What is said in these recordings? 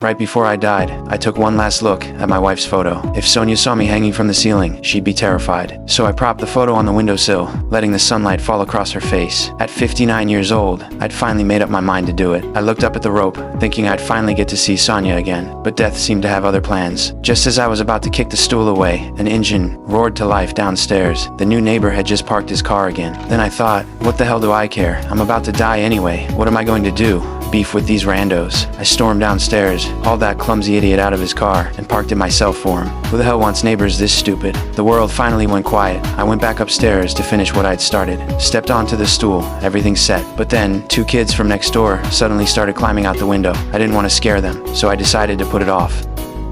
Right before I died, I took one last look at my wife's photo. If Sonia saw me hanging from the ceiling, she'd be terrified. So I propped the photo on the windowsill, letting the sunlight fall across her face. At 59 years old, I'd finally made up my mind to do it. I looked up at the rope, thinking I'd finally get to see Sonia again. But death seemed to have other plans. Just as I was about to kick the stool away, an engine roared to life downstairs. The new neighbor had just parked his car again. Then I thought, what the hell do I care? I'm about to die anyway. What am I going to do? Beef with these randos. I stormed downstairs, hauled that clumsy idiot out of his car, and parked it myself for him. Who the hell wants neighbors this stupid? The world finally went quiet. I went back upstairs to finish what I'd started. Stepped onto the stool, everything set. But then, two kids from next door suddenly started climbing out the window. I didn't want to scare them, so I decided to put it off.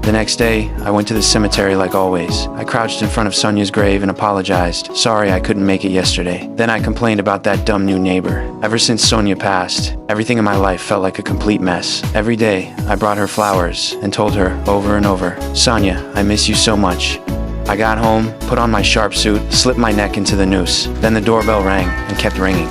The next day, I went to the cemetery like always. I crouched in front of Sonia's grave and apologized. Sorry I couldn't make it yesterday. Then I complained about that dumb new neighbor. Ever since Sonia passed, everything in my life felt like a complete mess. Every day, I brought her flowers and told her over and over, Sonia, I miss you so much. I got home, put on my sharp suit, slipped my neck into the noose. Then the doorbell rang and kept ringing.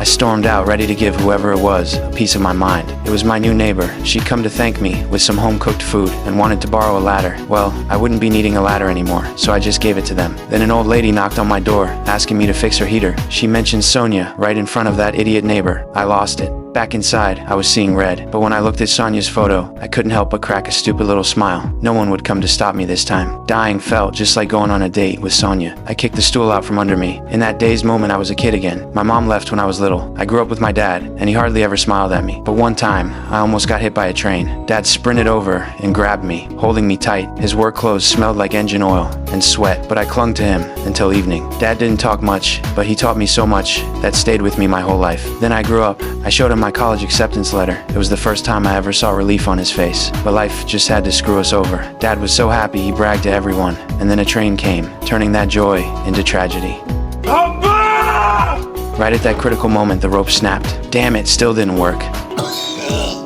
I stormed out, ready to give whoever it was a piece of my mind. It was my new neighbor. She'd come to thank me with some home-cooked food and wanted to borrow a ladder. Well, I wouldn't be needing a ladder anymore, so I just gave it to them. Then an old lady knocked on my door, asking me to fix her heater. She mentioned Sonia right in front of that idiot neighbor. I lost it. Back inside, I was seeing red, but when I looked at Sonia's photo, I couldn't help but crack a stupid little smile. No one would come to stop me this time. Dying felt just like going on a date with Sonia. I kicked the stool out from under me. In that dazed moment, I was a kid again. My mom left when I was little. I grew up with my dad, and he hardly ever smiled at me. But one time, I almost got hit by a train. Dad sprinted over and grabbed me, holding me tight. His work clothes smelled like engine oil and sweat, but I clung to him until evening. Dad didn't talk much, but he taught me so much that stayed with me my whole life. Then I grew up. I showed him my college acceptance letter. It was the first time I ever saw relief on his face. But life just had to screw us over. Dad was so happy he bragged to everyone. And then a train came, turning that joy into tragedy. Right at that critical moment, the rope snapped. Damn it, still didn't work.